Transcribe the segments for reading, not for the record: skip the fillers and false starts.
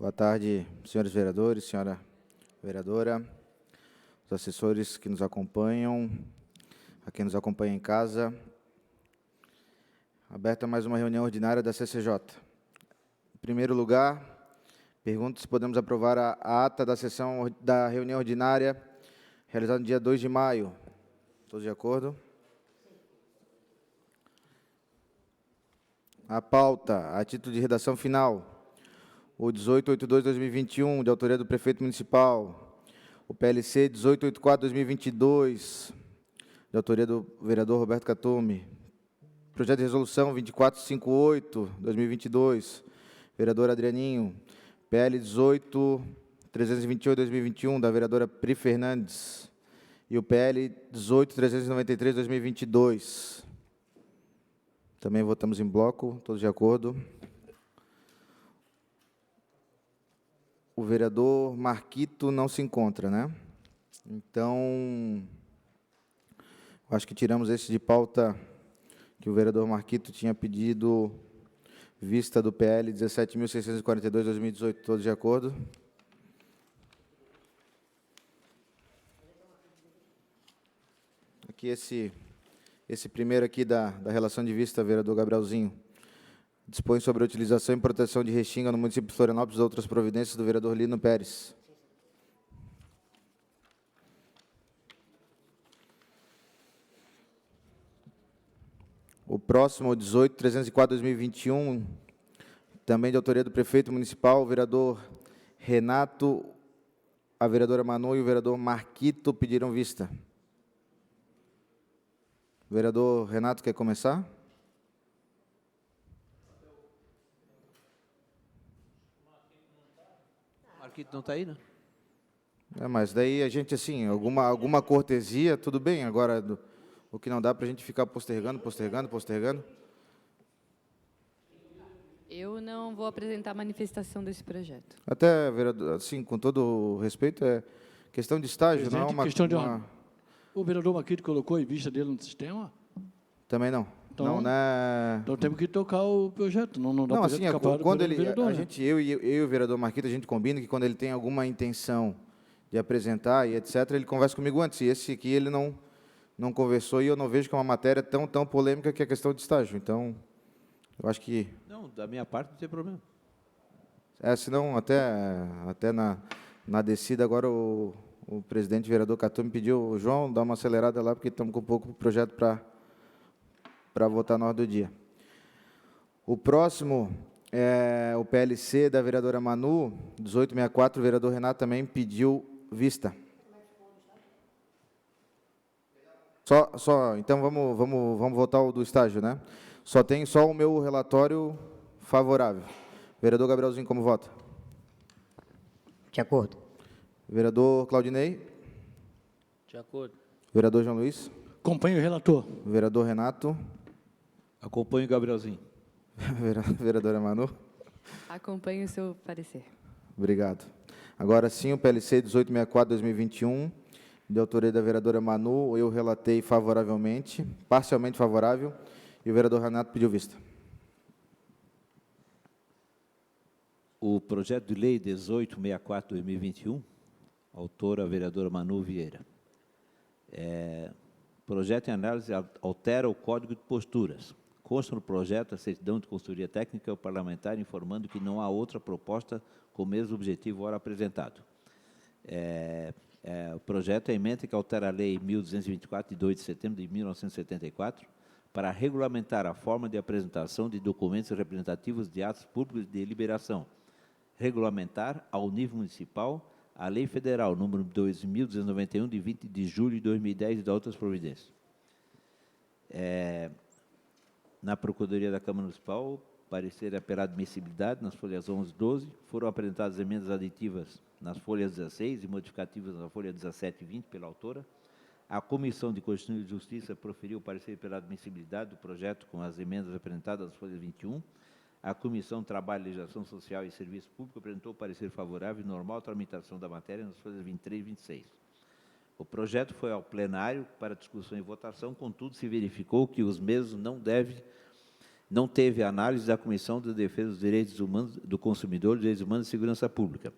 Boa tarde, senhores vereadores, senhora vereadora, os assessores que nos acompanham, a quem nos acompanha em casa. Aberta mais uma reunião ordinária da CCJ. Em primeiro lugar, pergunto se podemos aprovar a ata da sessão da reunião ordinária realizada no dia 2 de maio. Todos de acordo? A pauta, a título de redação final, o 1882/2021, de autoria do prefeito municipal, o PLC 1884/2022, de autoria do vereador Roberto Catume, projeto de resolução 2458/2022, vereador Adrianinho, PL 18.328/2021, da vereadora Pri Fernandes, e o PL 18.393/2022. Também votamos em bloco, todos de acordo. O vereador Marquito não se encontra, né? Então, acho que tiramos esse de pauta que o vereador Marquito tinha pedido vista do PL 17.642/2018. Todos de acordo? Aqui esse primeiro aqui da relação de vista, vereador Gabrielzinho, dispõe sobre a utilização e proteção de restinga no município de Florianópolis e outras providências do vereador Lino Pérez. O próximo, o 18.304/2021, também de autoria do prefeito municipal, o vereador Renato, a vereadora Manu e o vereador Marquito pediram vista. O vereador Renato quer começar? Marquito não está aí, né? Mas daí a gente, assim, alguma cortesia, tudo bem. Agora, o que não dá para a gente ficar postergando. Eu não vou apresentar a manifestação desse projeto. Até, vereador, assim, com todo o respeito, é questão de estágio, não é uma... Questão de ordem. O vereador Marquito colocou em vista dele no sistema? Também não. Então, não é... Então temos que tocar o projeto. Não dá Não, para assim, ficar parado quando pelo ele, vereador, a né? gente, eu e o vereador Marquito, a gente combina que quando ele tem alguma intenção de apresentar e etc., ele conversa comigo antes. E esse aqui ele não conversou e eu não vejo que é uma matéria tão polêmica que é a questão de estágio. Então, eu acho que... Não, da minha parte não tem problema. Senão, até na descida, agora o presidente vereador Catu me pediu, João, dá uma acelerada lá, porque estamos com pouco projeto para votar na ordem do dia. O próximo é o PLC da vereadora Manu, 1864, o vereador Renato também pediu vista. Então vamos votar o do estágio, né? Tem só o meu relatório favorável. Vereador Gabrielzinho, como vota? De acordo. Vereador Claudinei? De acordo. Vereador João Luiz? Acompanhe o relator. Vereador Renato? Acompanho o Gabrielzinho. Vereadora Manu? Acompanhe o seu parecer. Obrigado. Agora sim, o PLC 1864/2021, de autoria da vereadora Manu, eu relatei favoravelmente, parcialmente favorável, e o vereador Renato pediu vista. O projeto de lei 1864/2021, autora a vereadora Manu Vieira. Projeto em análise altera o Código de Posturas. Consta no projeto a certidão de consultoria técnica ao parlamentar informando que não há outra proposta com o mesmo objetivo ora apresentado. O projeto é emenda que altera a Lei 1.224, de 2 de setembro de 1974, para regulamentar a forma de apresentação de documentos representativos de atos públicos de deliberação. Regulamentar, ao nível municipal, a Lei Federal número 2.291, de 20 de julho de 2010, e de outras providências. Na Procuradoria da Câmara Municipal, parecer pela admissibilidade nas folhas 11 e 12, foram apresentadas emendas aditivas nas folhas 16 e modificativas na folha 17 e 20 pela autora. A Comissão de Constituição e Justiça proferiu parecer pela admissibilidade do projeto com as emendas apresentadas nas folhas 21. A Comissão de Trabalho, Legislação Social e Serviço Público apresentou parecer favorável e normal tramitação da matéria nas folhas 23 e 26. O projeto foi ao plenário para discussão e votação, contudo, se verificou que os mesmos não devem Não teve análise da Comissão de Defesa dos Direitos Humanos do Consumidor, Direitos Humanos e Segurança Pública.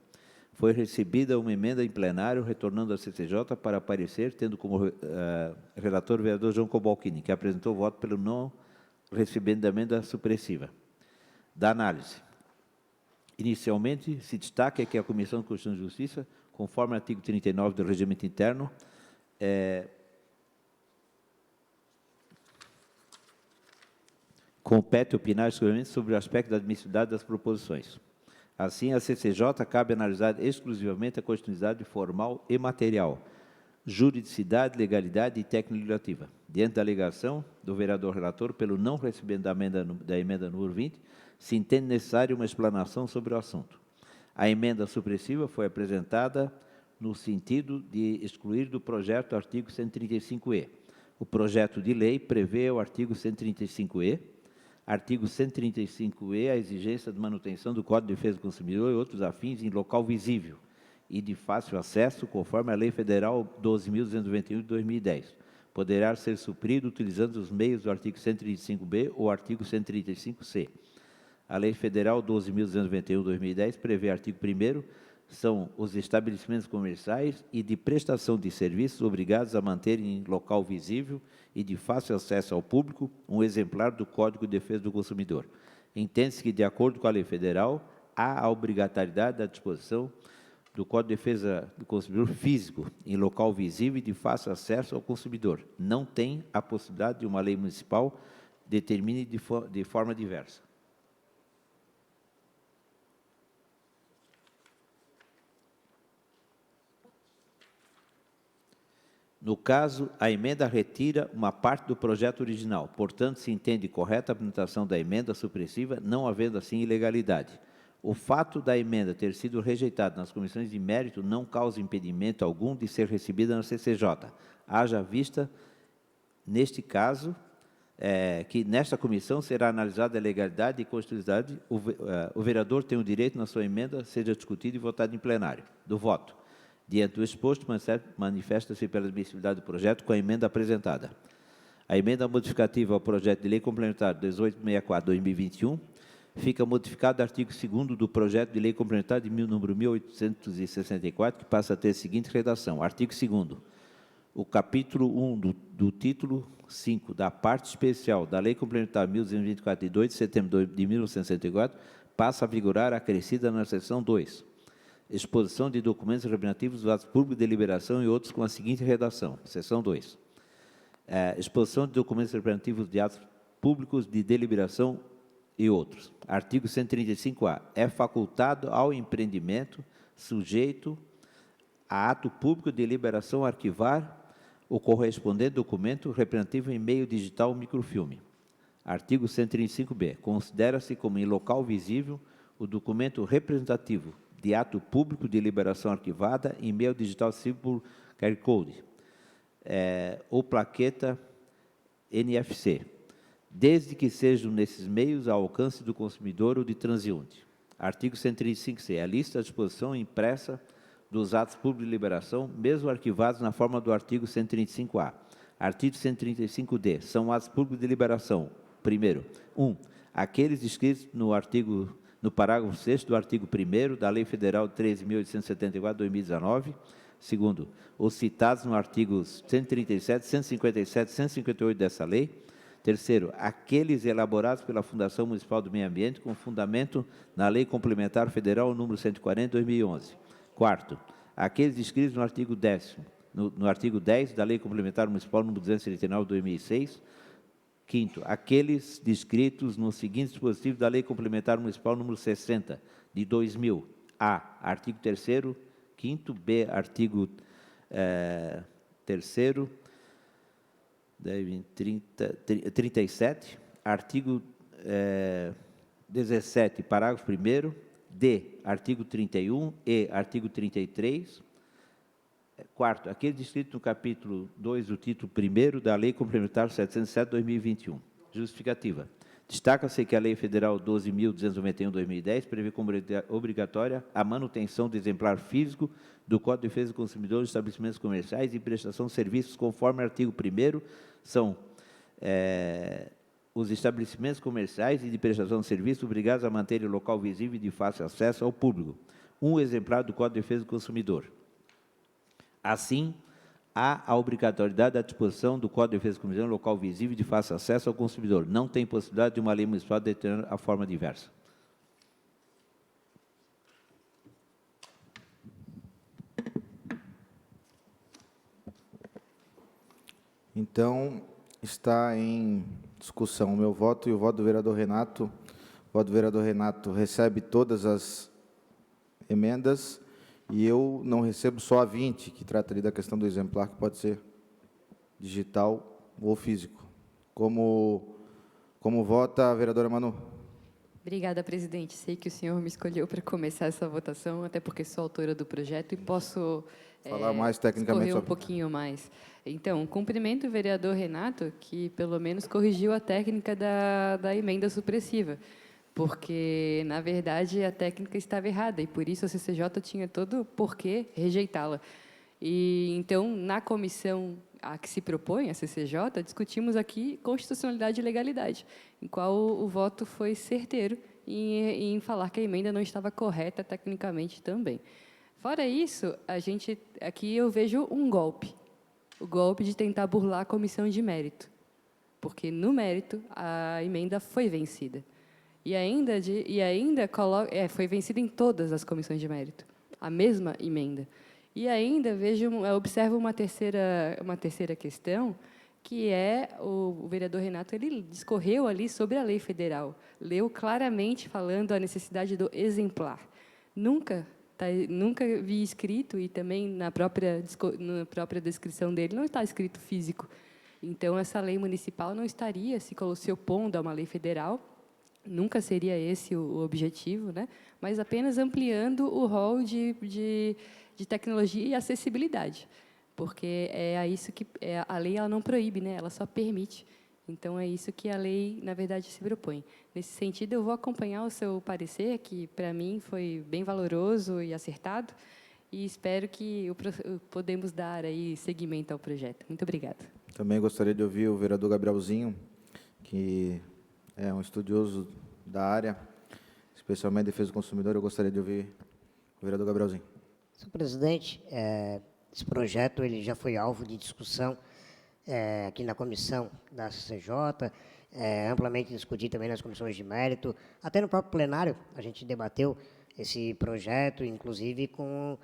Foi recebida uma emenda em plenário, retornando à CCJ para parecer, tendo como relator o vereador João Cobalcini, que apresentou voto pelo não recebimento da emenda supressiva. Da análise. Inicialmente, se destaca que a Comissão de Constituição e Justiça, conforme o artigo 39 do Regimento Interno, compete opinar exclusivamente sobre o aspecto da admissibilidade das proposições. Assim, a CCJ cabe analisar exclusivamente a constitucionalidade formal e material, juridicidade, legalidade e técnica legislativa. Diante da alegação do vereador relator pelo não recebimento da emenda número 20, se entende necessária uma explanação sobre o assunto. A emenda supressiva foi apresentada no sentido de excluir do projeto o artigo 135-E. O projeto de lei prevê o artigo 135-E, artigo 135-E, a exigência de manutenção do Código de Defesa do Consumidor e outros afins em local visível e de fácil acesso, conforme a Lei Federal 12.291 de 2010. Poderá ser suprido utilizando os meios do artigo 135-B ou artigo 135-C. A Lei Federal 12.291 de 2010 prevê artigo 1º, são os estabelecimentos comerciais e de prestação de serviços obrigados a manter em local visível e de fácil acesso ao público um exemplar do Código de Defesa do Consumidor. Entende-se que, de acordo com a lei federal, há a obrigatoriedade da disposição do Código de Defesa do Consumidor físico em local visível e de fácil acesso ao consumidor. Não tem a possibilidade de uma lei municipal determine de forma diversa. No caso, a emenda retira uma parte do projeto original, portanto, se entende correta a apresentação da emenda supressiva, não havendo assim ilegalidade. O fato da emenda ter sido rejeitada nas comissões de mérito não causa impedimento algum de ser recebida na CCJ. Haja vista, neste caso, que nesta comissão será analisada a legalidade e constitucionalidade. O vereador tem o direito, na sua emenda, seja discutida e votada em plenário. Do voto. Diante do exposto, manifesta-se pela admissibilidade do projeto com a emenda apresentada. A emenda modificativa ao projeto de lei complementar 1864/2021 fica modificado o artigo 2º do projeto de lei complementar de número 1864, que passa a ter a seguinte redação. Artigo 2º. O capítulo 1 do título 5 da parte especial da Lei Complementar 1224, de 2 de setembro de 1964, passa a vigorar acrescida na seção 2. Exposição de documentos representativos dos atos públicos de deliberação e outros com a seguinte redação. Seção 2. Exposição de documentos representativos de atos públicos de deliberação e outros. Artigo 135-A. É facultado ao empreendimento sujeito a ato público de deliberação arquivar o correspondente documento representativo em meio digital ou microfilme. Artigo 135-B. Considera-se como em local visível o documento representativo de ato público de liberação arquivada em meio digital acessível por QR Code, ou plaqueta NFC, desde que sejam nesses meios ao alcance do consumidor ou de transeunte. Artigo 135-C. A lista à disposição impressa dos atos públicos de liberação, mesmo arquivados na forma do artigo 135-A. Artigo 135-D. São atos públicos de liberação. Primeiro, 1. Aqueles descritos no parágrafo 6º do artigo 1º da Lei Federal 13.874, 2019. Segundo, os citados no artigos 137, 157 e 158 dessa lei. Terceiro, aqueles elaborados pela Fundação Municipal do Meio Ambiente com fundamento na Lei Complementar Federal número 140, 2011. Quarto, aqueles inscritos no artigo 10, no artigo 10 da Lei Complementar Municipal número 239, 2006. Quinto, aqueles descritos no seguinte dispositivo da Lei Complementar Municipal número 60, de 2000. A, artigo 3º, 5º, B, artigo 3º, 37, artigo 17, parágrafo 1º, D, artigo 31, E, artigo 33. Quarto, aquele descrito no capítulo 2 do título 1º da Lei Complementar 707/2021. Justificativa. Destaca-se que a Lei Federal 12.291/2010 prevê como obrigatória a manutenção do exemplar físico do Código de Defesa do Consumidor dos estabelecimentos comerciais e prestação de serviços conforme artigo 1º são os estabelecimentos comerciais e de prestação de serviço obrigados a manter o local visível e de fácil acesso ao público, um exemplar do Código de Defesa do Consumidor. Assim, há a obrigatoriedade da disposição do Código de Defesa do Consumidor no local visível e de fácil acesso ao consumidor. Não tem possibilidade de uma lei municipal determinar a forma diversa. Então, está em discussão o meu voto e o voto do vereador Renato. O voto do vereador Renato recebe todas as emendas e eu não recebo só a 20, que trata ali da questão do exemplar, que pode ser digital ou físico. Como vota a vereadora Manu? Obrigada, presidente. Sei que o senhor me escolheu para começar essa votação, até porque sou autora do projeto e posso Falar mais tecnicamente discorrer um sobre. pouquinho mais. Então, cumprimento o vereador Renato, que pelo menos corrigiu a técnica da emenda supressiva, porque, na verdade, a técnica estava errada e, por isso, a CCJ tinha todo o porquê rejeitá-la. E, então, na comissão a que se propõe, a CCJ, discutimos aqui constitucionalidade e legalidade, em qual o voto foi certeiro em falar que a emenda não estava correta tecnicamente também. Fora isso, aqui eu vejo um golpe, o golpe de tentar burlar a comissão de mérito, porque no mérito a emenda foi vencida. E ainda foi vencida em todas as comissões de mérito, a mesma emenda. E ainda observo uma terceira questão, que é o vereador Renato, ele discorreu ali sobre a lei federal, leu claramente falando a necessidade do exemplar. Nunca vi escrito, e também na própria descrição dele não está escrito físico. Então, essa lei municipal não estaria se opondo a uma lei federal, nunca seria esse o objetivo, né? Mas apenas ampliando o rol de tecnologia e acessibilidade, porque a lei ela não proíbe, né? Ela só permite. Então, é isso que a lei, na verdade, se propõe. Nesse sentido, eu vou acompanhar o seu parecer, que, para mim, foi bem valoroso e acertado, e espero que podemos dar aí seguimento ao projeto. Muito obrigada. Também gostaria de ouvir o vereador Gabrielzinho, que é um estudioso da área, especialmente defesa do consumidor. Eu gostaria de ouvir o vereador Gabrielzinho. Senhor presidente, esse projeto ele já foi alvo de discussão aqui na comissão da CCJ, amplamente discutido também nas comissões de mérito, até no próprio plenário a gente debateu esse projeto, inclusive com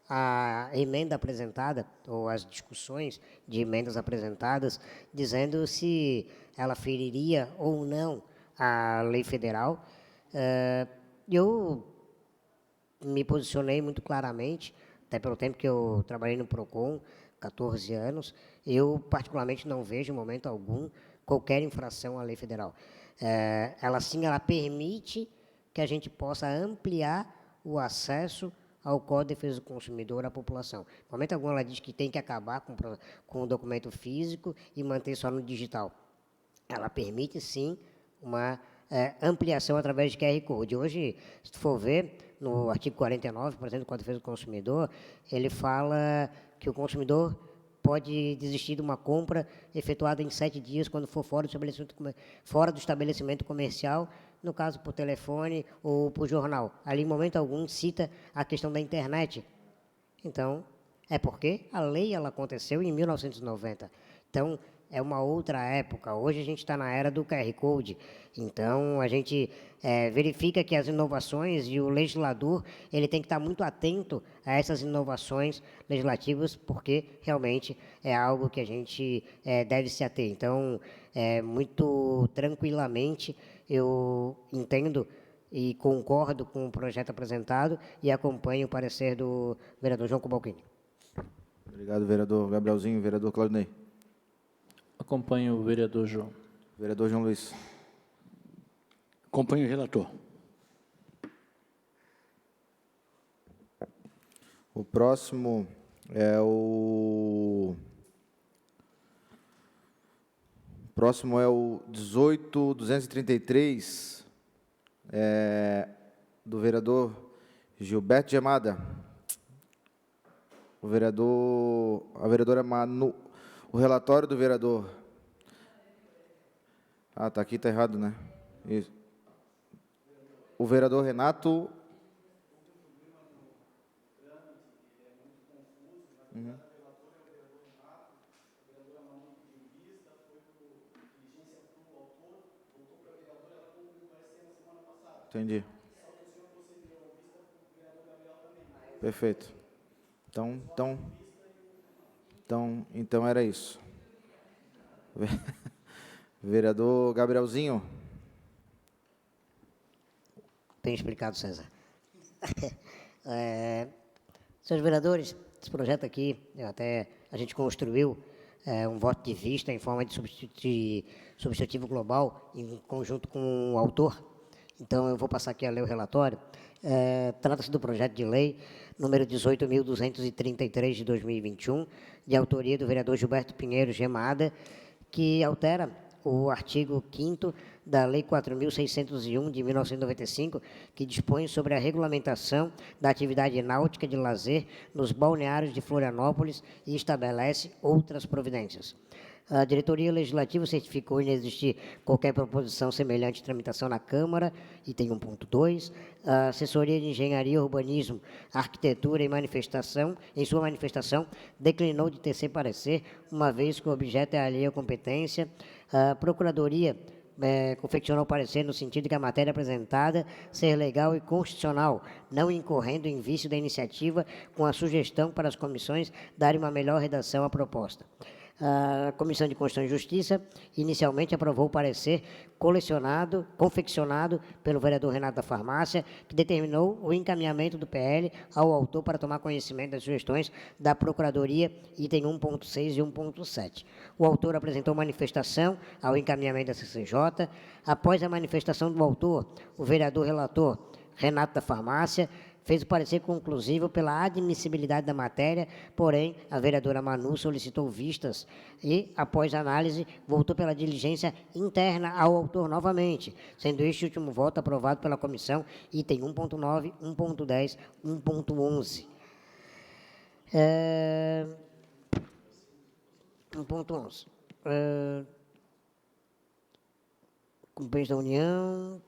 a emenda apresentada, ou as discussões de emendas apresentadas, dizendo se ela feriria ou não a lei federal. Eu me posicionei muito claramente, até pelo tempo que eu trabalhei no PROCON, 14 anos, eu particularmente não vejo, em momento algum, qualquer infração à lei federal. Ela permite que a gente possa ampliar o acesso ao Código de Defesa do Consumidor à população. Em momento algum, ela diz que tem que acabar com o documento físico e manter só no digital. Ela permite, sim, uma ampliação através de QR Code. Hoje, se tu for ver, no artigo 49, por exemplo, do Código de Defesa do Consumidor, ele fala que o consumidor pode desistir de uma compra efetuada em 7 dias quando for fora do estabelecimento comercial, no caso por telefone ou por jornal. Ali, em momento algum, cita a questão da internet. Então, é porque a lei ela aconteceu em 1990. Então, é uma outra época. Hoje a gente está na era do QR Code. Então, a gente verifica que as inovações e o legislador ele tem que estar muito atento a essas inovações legislativas, porque realmente é algo que a gente deve se ater. Então, muito tranquilamente, eu entendo e concordo com o projeto apresentado e acompanho o parecer do vereador João Cobalcini. Obrigado, vereador Gabrielzinho. Vereador Claudinei. Acompanho o vereador João. Vereador João Luiz. Acompanho o relator. O próximo é o 18.233, do vereador Gilberto Gemada. A vereadora Manu. O relatório do vereador. Ah, tá aqui, tá errado, né? Isso. O vereador Renato... Uhum. Entendi. Perfeito. Então era isso. Vereador Gabrielzinho. Bem explicado, César. Senhores vereadores, esse projeto aqui, a gente construiu um voto de vista em forma de substitutivo global, em conjunto com o autor. Então, eu vou passar aqui a ler o relatório. Trata-se do projeto de lei número 18.233 de 2021, de autoria do vereador Gilberto Pinheiro Gemada, que altera o artigo 5º da Lei 4.601, de 1995, que dispõe sobre a regulamentação da atividade náutica de lazer nos balneários de Florianópolis e estabelece outras providências. A diretoria legislativa certificou inexistir qualquer proposição semelhante de tramitação na Câmara, item 1.2. A assessoria de Engenharia, Urbanismo, Arquitetura e Manifestação, em sua manifestação, declinou de tecer parecer, uma vez que o objeto é alheio à competência. A Procuradoria confeccionou parecer no sentido que a matéria apresentada ser legal e constitucional, não incorrendo em vício da iniciativa, com a sugestão para as comissões darem uma melhor redação à proposta. A Comissão de Constituição e Justiça inicialmente aprovou o parecer confeccionado pelo vereador Renato da Farmácia, que determinou o encaminhamento do PL ao autor para tomar conhecimento das sugestões da Procuradoria, item 1.6 e 1.7. O autor apresentou manifestação ao encaminhamento da CCJ. Após a manifestação do autor, o vereador relator Renato da Farmácia fez o parecer conclusivo pela admissibilidade da matéria, porém, a vereadora Manu solicitou vistas e, após análise, voltou pela diligência interna ao autor novamente, sendo este último voto aprovado pela comissão, item 1.9, 1.10, 1.11. 1.11. Companheiros da União,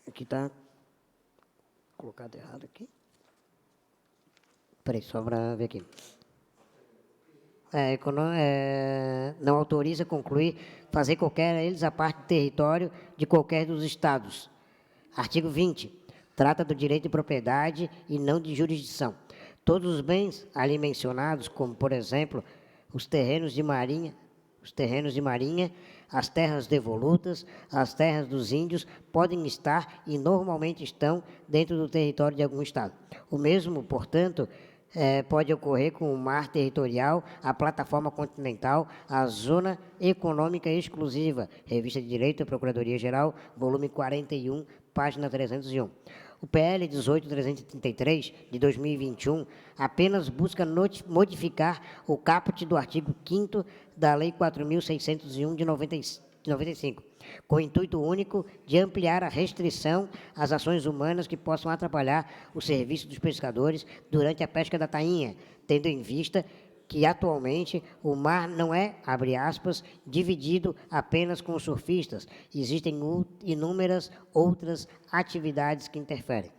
aqui está colocado errado aqui. Espera aí, só para ver aqui. Não autoriza concluir fazer qualquer eles a parte do território de qualquer dos estados. Artigo 20. Trata do direito de propriedade e não de jurisdição. Todos os bens ali mencionados, como, por exemplo, os terrenos de marinha, as terras devolutas, as terras dos índios, podem estar e normalmente estão dentro do território de algum estado. O mesmo, portanto, pode ocorrer com o mar territorial, a plataforma continental, a zona econômica exclusiva. Revista de Direito, Procuradoria-Geral, volume 41, página 301. O PL 18.333, de 2021, apenas busca modificar o caput do artigo 5º da Lei 4.601, de 95, com o intuito único de ampliar a restrição às ações humanas que possam atrapalhar o serviço dos pescadores durante a pesca da tainha, tendo em vista que, atualmente, o mar não é, abre aspas, dividido apenas com os surfistas. Existem inúmeras outras atividades que interferem.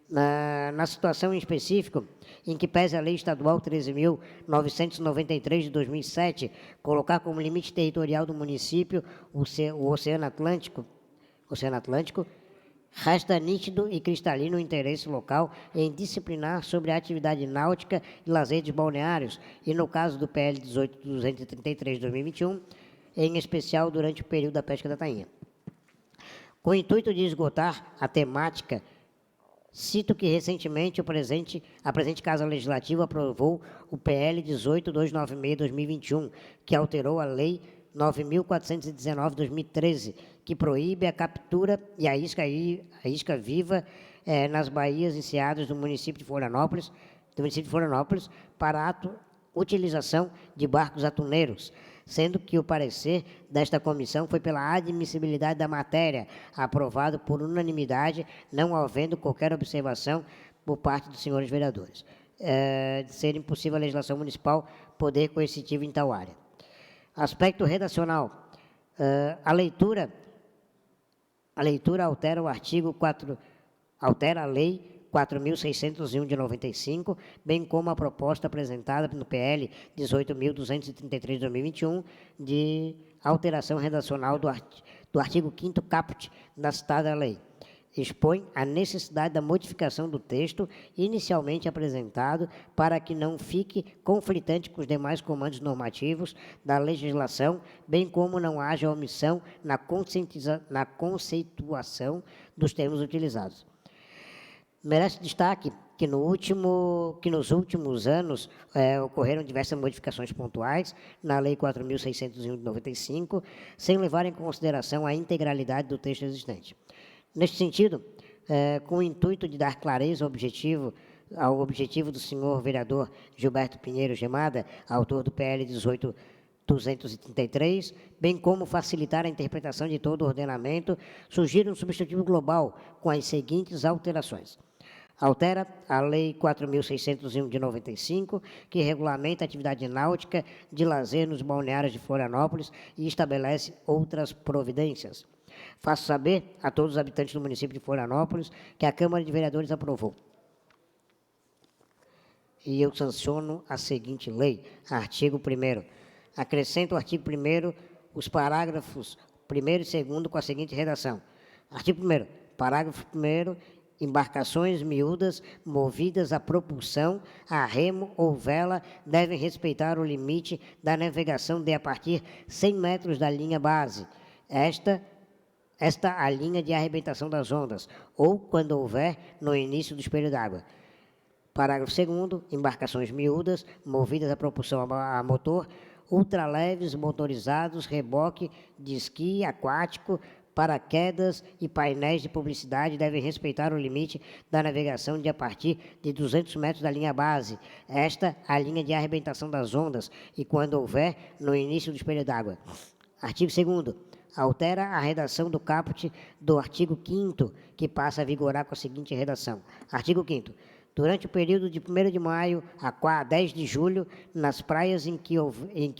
Na situação em específico, em que pese a Lei Estadual 13.993 de 2007, colocar como limite territorial do município o Oceano Atlântico, resta nítido e cristalino o interesse local em disciplinar sobre a atividade náutica e lazer de balneários, e no caso do PL 18.233 de 2021, em especial durante o período da pesca da tainha. Com o intuito de esgotar a temática, cito que recentemente a presente Casa Legislativa aprovou o PL 18.296 de 2021, que alterou a Lei 9.419 de 2013, que proíbe a captura e a isca viva nas baías enseadas do município de Florianópolis, para a utilização de barcos atuneiros, sendo que o parecer desta comissão foi pela admissibilidade da matéria, aprovado por unanimidade, não havendo qualquer observação por parte dos senhores vereadores, de ser impossível a legislação municipal poder coercitivo em tal área. Aspecto redacional. A leitura A leitura altera o artigo 4, altera a Lei 4.601 de 95, bem como a proposta apresentada no PL 18.233 de 2021 de alteração redacional do artigo 5º caput da citada lei. Expõe a necessidade da modificação do texto inicialmente apresentado para que não fique conflitante com os demais comandos normativos da legislação, bem como não haja omissão na conceituação dos termos utilizados. Merece destaque que nos últimos anos ocorreram diversas modificações pontuais na Lei 4.601 de 95, sem levar em consideração a integralidade do texto existente. Neste sentido, com o intuito de dar clareza ao objetivo do senhor vereador Gilberto Pinheiro Gemada, autor do PL 18.233, bem como facilitar a interpretação de todo o ordenamento, sugiro um substitutivo global com as seguintes alterações. Altera a Lei 4.601 de 95, que regulamenta a atividade náutica de lazer nos balneários de Florianópolis e estabelece outras providências. Faço saber a todos os habitantes do município de Florianópolis que a Câmara de Vereadores aprovou. E eu sanciono a seguinte lei. Artigo 1º. Acrescento o artigo 1º os parágrafos 1º e 2º com a seguinte redação. Artigo 1º. Parágrafo 1º. Embarcações miúdas movidas a propulsão, a remo ou vela devem respeitar o limite da navegação de a partir 100 metros da linha base. Esta a linha de arrebentação das ondas, ou quando houver no início do espelho d'água. Parágrafo 2º. Embarcações miúdas, movidas a propulsão a motor, ultraleves, motorizados, reboque de esqui aquático, paraquedas e painéis de publicidade devem respeitar o limite da navegação de a partir de 200 metros da linha base. Esta a linha de arrebentação das ondas, e quando houver no início do espelho d'água. Artigo 2º. Altera a redação do caput do artigo 5º, que passa a vigorar com a seguinte redação. Artigo 5º. Durante o período de 1º de maio a 10 de julho, nas praias em que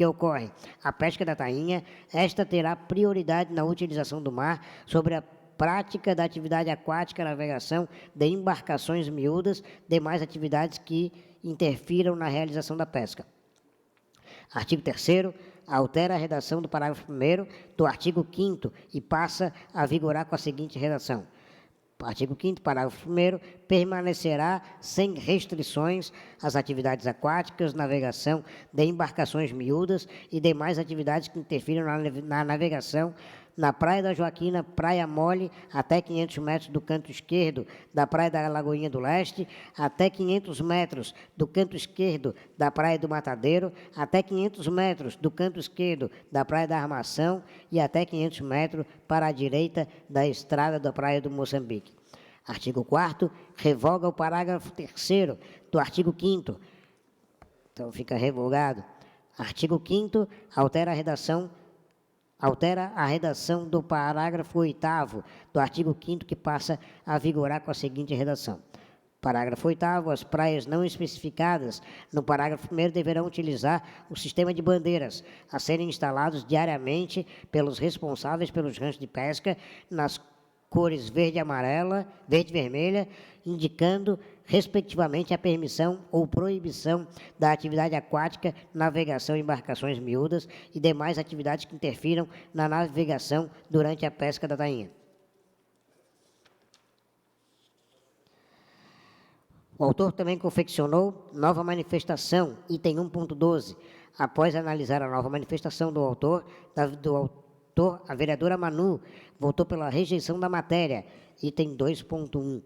ocorre a pesca da tainha, esta terá prioridade na utilização do mar sobre a prática da atividade aquática, navegação de embarcações miúdas, demais atividades que interfiram na realização da pesca. Artigo 3º. Altera a redação do parágrafo 1º do artigo 5º e passa a vigorar com a seguinte redação. Artigo 5º, parágrafo 1º, permanecerá sem restrições as atividades aquáticas, navegação de embarcações miúdas e demais atividades que interfiram na navegação na Praia da Joaquina, Praia Mole, até 500 metros do canto esquerdo da Praia da Lagoinha do Leste, até 500 metros do canto esquerdo da Praia do Matadeiro, até 500 metros do canto esquerdo da Praia da Armação e até 500 metros para a direita da estrada da Praia do Moçambique. Artigo 4º, revoga o parágrafo 3º do artigo 5º. Então, fica revogado. Artigo 5º, altera a redação do parágrafo 8º do artigo 5º, que passa a vigorar com a seguinte redação. Parágrafo 8º. As praias não especificadas no parágrafo 1º deverão utilizar o sistema de bandeiras a serem instalados diariamente pelos responsáveis pelos ranchos de pesca nas cores verde e vermelha, indicando, respectivamente, a permissão ou proibição da atividade aquática, navegação em embarcações miúdas e demais atividades que interfiram na navegação durante a pesca da tainha. O autor também confeccionou nova manifestação, item 1.12. Após analisar a nova manifestação do autor, a vereadora Manu votou pela rejeição da matéria, item 2.1.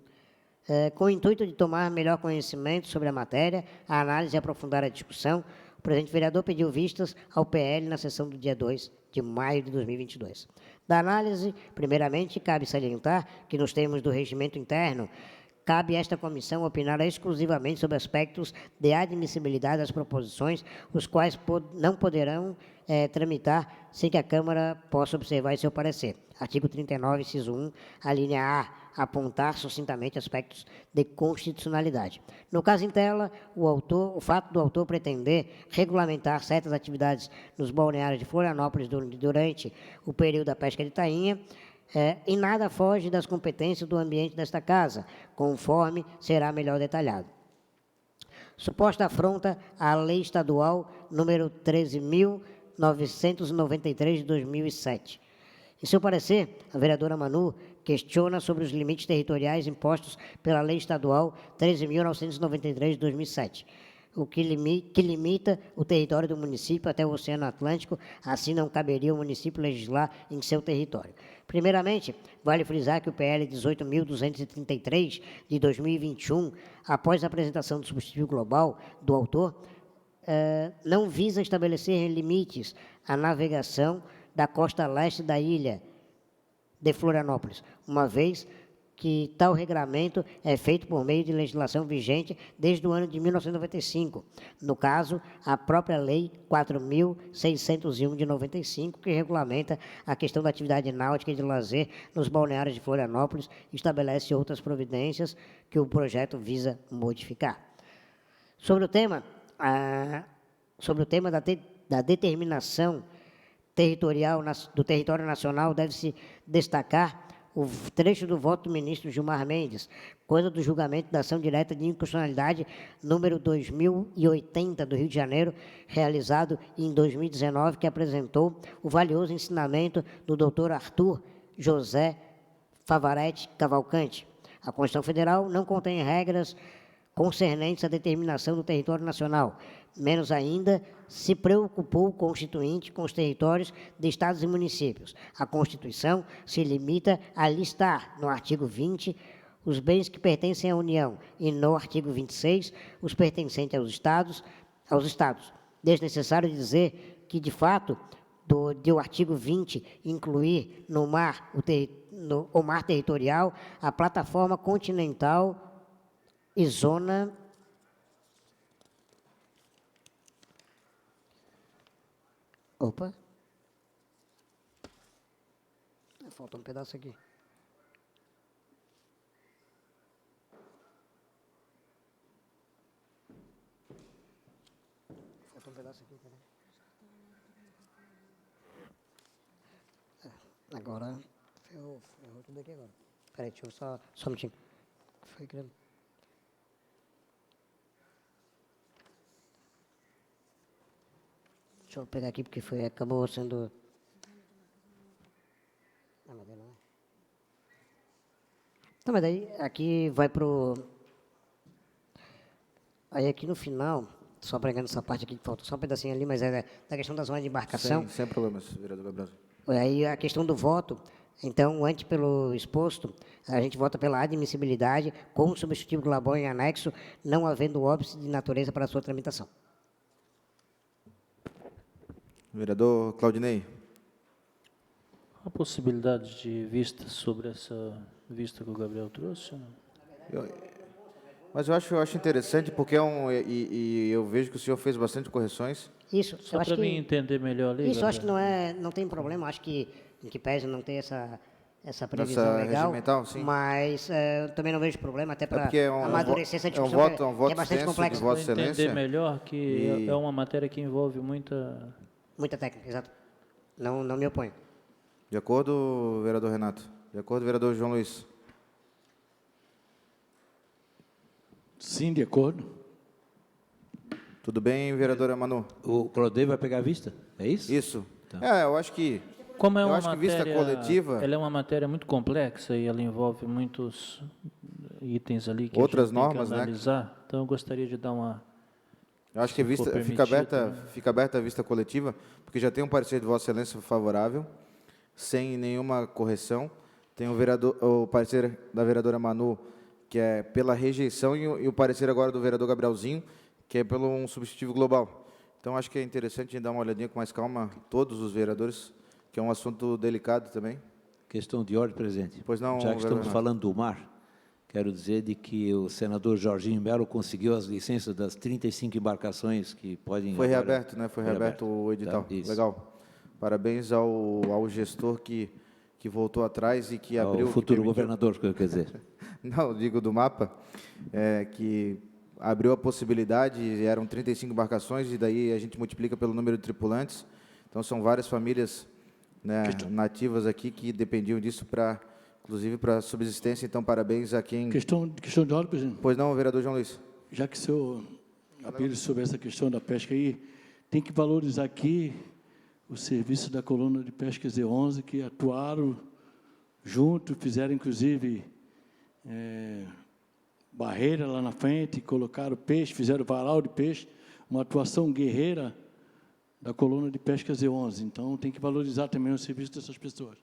Com o intuito de tomar melhor conhecimento sobre a matéria, a análise e aprofundar a discussão, o presidente vereador pediu vistas ao PL na sessão do dia 2 de maio de 2022. Da análise, primeiramente, cabe salientar que, nos termos do regimento interno, cabe a esta comissão opinar exclusivamente sobre aspectos de admissibilidade das proposições, os quais não poderão tramitar sem que a Câmara possa observar em seu parecer. Artigo 39, inciso 1, a linha A, apontar sucintamente aspectos de constitucionalidade. No caso em tela, o fato do autor pretender regulamentar certas atividades nos balneários de Florianópolis durante o período da pesca de tainha e nada foge das competências do ambiente desta Casa, conforme será melhor detalhado. Suposta afronta à Lei Estadual número 13.993 de 2007. Em seu parecer, a vereadora Manu questiona sobre os limites territoriais impostos pela Lei Estadual 13.993 de 2007, o que limita o território do município até o Oceano Atlântico, assim não caberia ao município legislar em seu território. Primeiramente, vale frisar que o PL 18.233 de 2021, após a apresentação do substitutivo global do autor, não visa estabelecer limites à navegação da costa leste da ilha de Florianópolis, uma vez que tal regramento é feito por meio de legislação vigente desde o ano de 1995, no caso, a própria Lei 4.601 de 95, que regulamenta a questão da atividade náutica e de lazer nos balneários de Florianópolis e estabelece outras providências que o projeto visa modificar. Sobre o tema da determinação territorial do território nacional, deve-se destacar o trecho do voto do ministro Gilmar Mendes, quando do julgamento da ação direta de inconstitucionalidade número 2080 do Rio de Janeiro, realizado em 2019, que apresentou o valioso ensinamento do Dr. Arthur José Favaretti Cavalcante. A Constituição Federal não contém regras concernentes à determinação do território nacional, menos ainda se preocupou o Constituinte com os territórios de estados e municípios. A Constituição se limita a listar, no artigo 20, os bens que pertencem à União e, no artigo 26, os pertencentes aos estados. Desnecessário dizer que, de fato, do artigo 20 incluir no mar o mar territorial, a plataforma continental e zona falta um pedaço aqui. Falta um pedaço aqui, peraí. Agora, ferrou tudo aqui agora. Peraí, deixa eu só um minutinho. Foi grande. Deixa eu pegar aqui, porque acabou sendo... Ah, mas não é. Então, mas daí, aqui vai pro... Aí aqui no final, só pegando essa parte aqui que faltou, só um pedacinho ali, mas é da questão da zona de embarcação. Sem problemas, vereador Gabriel. Aí a questão do voto, então, antes pelo exposto, a gente vota pela admissibilidade com o substitutivo global em anexo, não havendo óbice de natureza para a sua tramitação. Vereador Claudinei. A possibilidade de vista sobre essa vista que o Gabriel trouxe? Mas eu acho interessante porque eu vejo que o senhor fez bastante correções. Isso, Só eu acho para que... mim entender melhor ali, Isso, eu acho que Gabriel. não tem problema, acho que, em que pese não ter essa previsão Essa legal, regimental, sim. mas eu também não vejo problema, até para porque é um amadurecer essa é um discussão, voto que é bastante extenso de complexa. Vossa Para entender Excelência. melhor que E- é uma matéria que envolve muita... Muita técnica, exato. Não me oponho. De acordo, vereador Renato? De acordo, vereador João Luiz? Sim, de acordo. Tudo bem, vereadora Manu? O Claudinei vai pegar a vista? É isso? Isso. Tá. Eu acho que... Como é Eu uma acho que matéria, vista coletiva- ela é uma matéria muito complexa e ela envolve muitos itens ali que Outras a gente tem normas, que né? analisar. Então, eu gostaria de dar uma... Eu acho que Se for fica permitido, aberta a vista coletiva, porque já tem um parecer de Vossa Excelência favorável, sem nenhuma correção. Tem o parecer da vereadora Manu, que é pela rejeição, e o parecer agora do vereador Gabrielzinho, que é pelo um substitutivo global. Então, acho que é interessante a gente dar uma olhadinha com mais calma, todos os vereadores, que é um assunto delicado também. Questão de ordem, presidente. Pois não, Já que estamos vereador. falando do mar, quero dizer de que o senador Jorginho Melo conseguiu as licenças das 35 embarcações que podem... Foi agora- reaberto, né? Foi reaberto o edital. Tá, isso. Legal. Parabéns ao gestor que voltou atrás e que abriu... Ao que futuro permitiu- governador, que eu quero dizer. Não, digo do mapa, que abriu a possibilidade, eram 35 embarcações, e daí a gente multiplica pelo número de tripulantes. Então, são várias famílias né, nativas aqui que dependiam disso para, inclusive, para subsistência. Então, parabéns a quem... Questão de ordem, presidente. Pois não, vereador João Luiz. Já que o senhor apela sobre essa questão da pesca aí, tem que valorizar aqui o serviço da coluna de pesca Z11, que atuaram junto, fizeram, inclusive, barreira lá na frente, colocaram peixe, fizeram varal de peixe, uma atuação guerreira da coluna de pesca Z11. Então, tem que valorizar também o serviço dessas pessoas.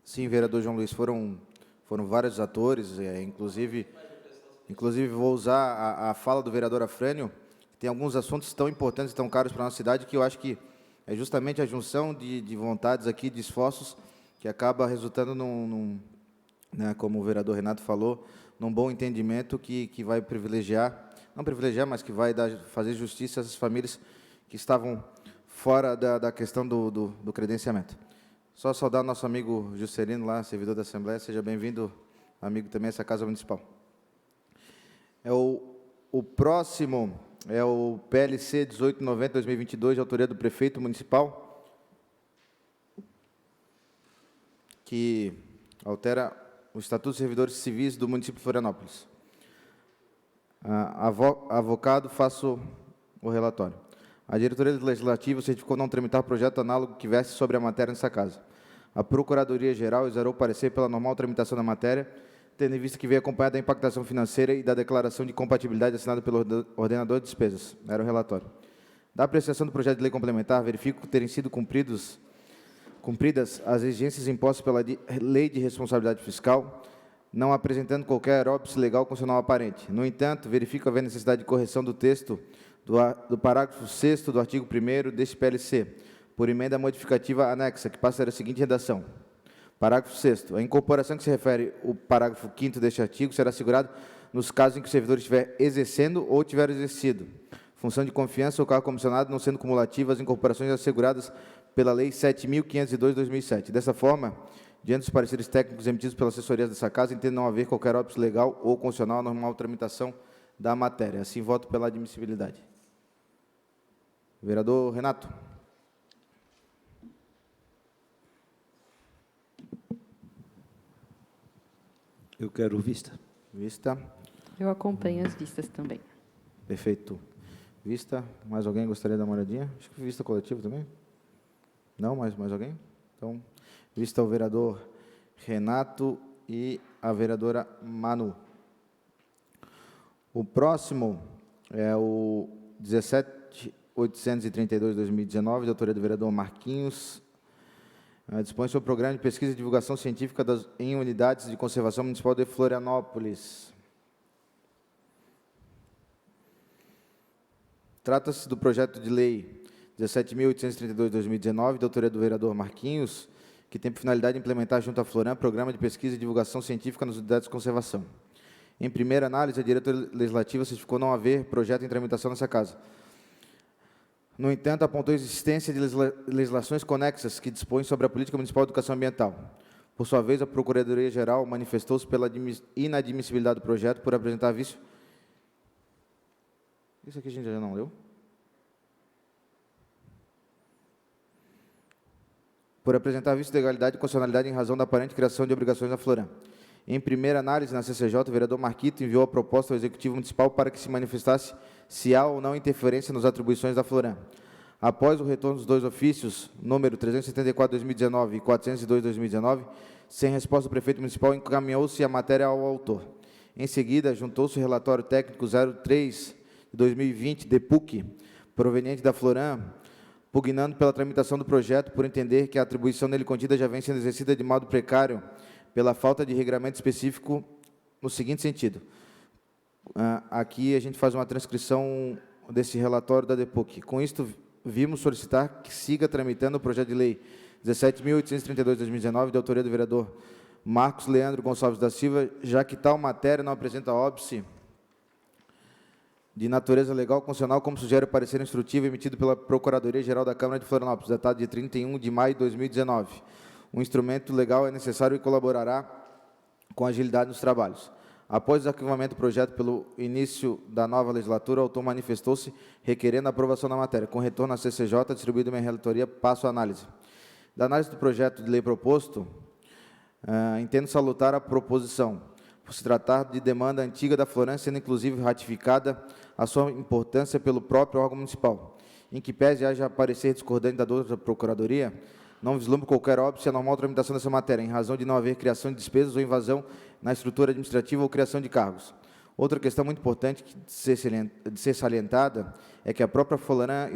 Sim, vereador João Luiz, foram vários atores, inclusive vou usar a fala do vereador Afrânio, que tem alguns assuntos tão importantes e tão caros para a nossa cidade, que eu acho que é justamente a junção de vontades aqui, de esforços, que acaba resultando né, como o vereador Renato falou, num bom entendimento que vai privilegiar, não privilegiar, mas que vai fazer justiça a essas famílias que estavam fora da questão do credenciamento. Só saudar nosso amigo Juscelino lá, servidor da Assembleia, seja bem-vindo, amigo também, a essa Casa Municipal. O próximo é o PLC 1890-2022, de autoria do prefeito municipal, que altera o Estatuto dos Servidores Civis do município de Florianópolis. Avocado, faço o relatório. A diretoria legislativa certificou não tramitar projeto análogo que verse sobre a matéria nessa casa. A Procuradoria-Geral exarou parecer pela normal tramitação da matéria, tendo em vista que veio acompanhada da impactação financeira e da declaração de compatibilidade assinada pelo ordenador de despesas. Era o relatório. Da apreciação do projeto de lei complementar, verifico terem sido cumpridas as exigências impostas pela Lei de Responsabilidade Fiscal, não apresentando qualquer óbice legal constitucional aparente. No entanto, verifico haver necessidade de correção do texto do parágrafo 6º do artigo 1º deste PLC, por emenda modificativa anexa, que passa a a seguinte redação. Parágrafo 6º. A incorporação que se refere ao parágrafo 5º deste artigo será assegurada nos casos em que o servidor estiver exercendo ou tiver exercido função de confiança ou cargo comissionado, não sendo cumulativas as incorporações asseguradas pela Lei 7.502/2007. Dessa forma, diante dos pareceres técnicos emitidos pelas assessorias dessa Casa, entendo não haver qualquer óbice legal ou constitucional à normal tramitação da matéria. Assim, voto pela admissibilidade. Vereador Renato. Eu quero vista. Vista. Eu acompanho as vistas também. Perfeito. Vista. Mais alguém gostaria de dar uma olhadinha? Acho que vista coletiva também. Não? Mais alguém? Então, vista ao vereador Renato e a vereadora Manu. O próximo é o 17.832/2019, de autoria do vereador Marquinhos. Dispõe sobre o programa de pesquisa e divulgação científica em unidades de conservação municipal de Florianópolis. Trata-se do projeto de lei 17.832/2019, de autoria do vereador Marquinhos, que tem por finalidade implementar junto à Floran programa de pesquisa e divulgação científica nas unidades de conservação. Em primeira análise, a diretoria legislativa certificou não haver projeto em tramitação nessa Casa. No entanto, apontou a existência de legislações conexas que dispõem sobre a política municipal de educação ambiental. Por sua vez, a Procuradoria-Geral manifestou-se pela inadmissibilidade do projeto por apresentar vício... Isso aqui a gente já não leu? Por apresentar vício de legalidade e constitucionalidade em razão da aparente criação de obrigações na Floran. Em primeira análise, na CCJ, o vereador Marquito enviou a proposta ao Executivo Municipal para que se manifestasse se há ou não interferência nas atribuições da Floran. Após o retorno dos dois ofícios, número 374/2019 e 402/2019, sem resposta do prefeito municipal, encaminhou-se a matéria ao autor. Em seguida, juntou-se o relatório técnico 03/2020, DEPUC, proveniente da Floran, pugnando pela tramitação do projeto, por entender que a atribuição nele contida já vem sendo exercida de modo precário pela falta de regramento específico no seguinte sentido. Aqui a gente faz uma transcrição desse relatório da DEPUC. Com isto, vimos solicitar que siga tramitando o projeto de lei 17.832/2019, de autoria do vereador Marcos Leandro Gonçalves da Silva, já que tal matéria não apresenta óbice de natureza legal ou constitucional, como sugere o parecer instrutivo emitido pela Procuradoria-Geral da Câmara de Florianópolis, datado de 31 de maio de 2019. O instrumento legal é necessário e colaborará com agilidade nos trabalhos. Após o arquivamento do projeto pelo início da nova legislatura, o autor manifestou-se requerendo a aprovação da matéria. Com retorno à CCJ, distribuído minha relatoria, passo a análise. Da análise do projeto de lei proposto, entendo salutar a proposição, por se tratar de demanda antiga da Florância, sendo inclusive ratificada a sua importância pelo próprio órgão municipal. Em que pese haja parecer discordante da outra Procuradoria, não vislumbro qualquer óbice à normal tramitação dessa matéria, em razão de não haver criação de despesas ou invasão na estrutura administrativa ou criação de cargos. Outra questão muito importante de ser salientada é que a própria Floran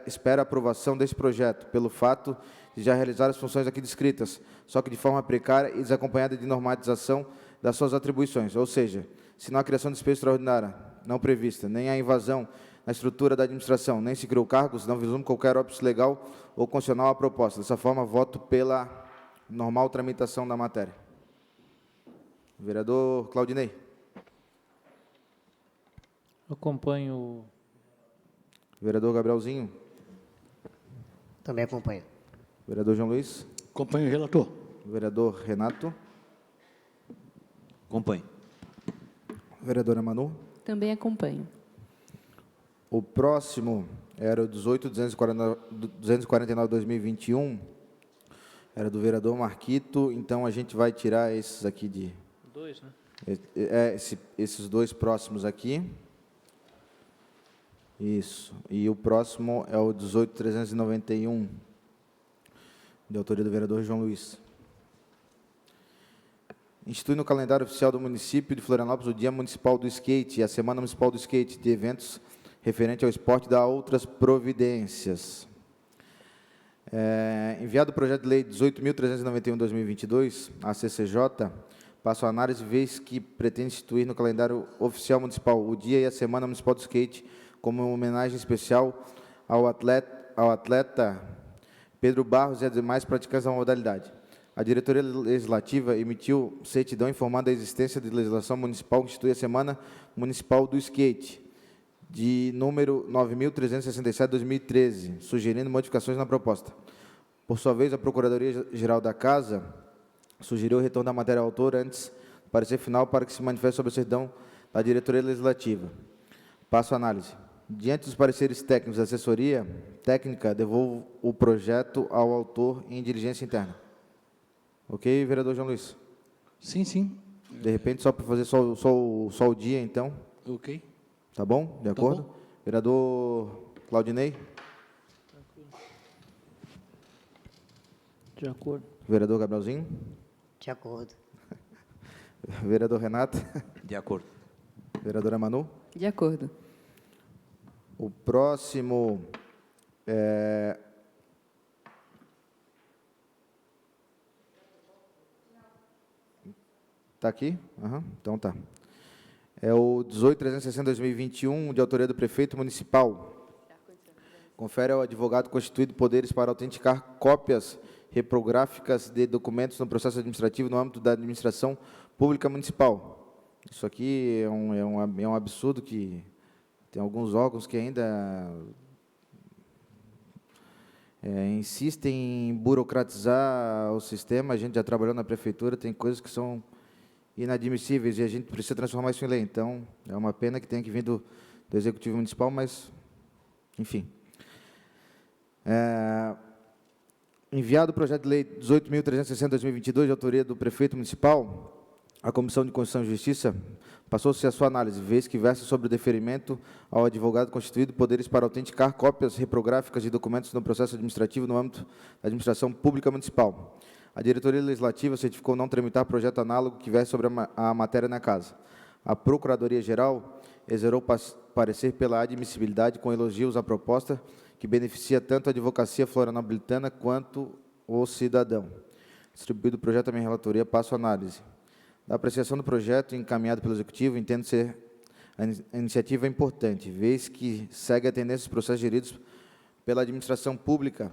espera a aprovação desse projeto, pelo fato de já realizar as funções aqui descritas, só que de forma precária e desacompanhada de normatização das suas atribuições, ou seja, se não há criação de despesa extraordinária não prevista, nem a invasão na estrutura da administração, nem se criou cargos, não vislumbro qualquer óbice legal ou constitucional à proposta. Dessa forma, voto pela normal tramitação da matéria. Vereador Claudinei. Acompanho. Vereador Gabrielzinho. Também acompanho. Vereador João Luiz. Acompanho o relator. Vereador Renato. Acompanho. Vereadora Manu. Também acompanho. O próximo era o 18.249/2021, era do vereador Marquito, então a gente vai tirar esses aqui de... 2, né? Esses dois próximos aqui. Isso. E o próximo é o 18.391, de autoria do vereador João Luiz. Institui no calendário oficial do município de Florianópolis o Dia Municipal do Skate e a Semana Municipal do Skate, de eventos referente ao esporte e da outras providências. Enviado o projeto de lei 18.391/2022, à CCJ, passo a análise, vez que pretende instituir no calendário oficial municipal o Dia e a Semana Municipal do Skate, como uma homenagem especial ao atleta Pedro Barros e a demais praticantes da modalidade. A diretoria legislativa emitiu certidão informando a existência de legislação municipal que institui a Semana Municipal do Skate, de número 9.367/2013, sugerindo modificações na proposta. Por sua vez, a Procuradoria-Geral da Casa sugeriu o retorno da matéria ao autor antes do parecer final para que se manifeste sobre a certidão da diretoria legislativa. Passo a análise. Diante dos pareceres técnicos da assessoria técnica, devolvo o projeto ao autor em diligência interna. Ok, vereador João Luiz? Sim, sim. De repente, só para fazer só o dia, então. Ok. Tá bom? De acordo? bom. Vereador Claudinei? De acordo. Vereador Gabrielzinho? De acordo. Vereador Renato? De acordo. Vereadora Manu? De acordo. O próximo é... Está aqui? Então tá. É o 18.360/2021, de autoria do prefeito municipal. Confere ao advogado constituído poderes para autenticar cópias reprográficas de documentos no processo administrativo no âmbito da administração pública municipal. Isso aqui é um absurdo, que tem alguns órgãos que ainda insistem em burocratizar o sistema. A gente já trabalhou na prefeitura, tem coisas que são inadmissíveis e a gente precisa transformar isso em lei. Então, é uma pena que tenha que vir do Executivo Municipal, mas, enfim. Enviado o projeto de lei 18.360/2022, de autoria do prefeito municipal, a Comissão de Constituição e Justiça passou-se a sua análise, vez que versa sobre o deferimento ao advogado constituído poderes para autenticar cópias reprográficas de documentos no processo administrativo no âmbito da administração pública municipal. A diretoria legislativa certificou não tramitar projeto análogo que verse sobre a matéria na casa. A Procuradoria-Geral exerou parecer pela admissibilidade com elogios à proposta, que beneficia tanto a advocacia florianopolitana quanto o cidadão. Distribuído o projeto à minha relatoria, passo a análise. Da apreciação do projeto encaminhado pelo Executivo, entendo ser a iniciativa importante, vez que segue a tendência dos processos geridos pela administração pública,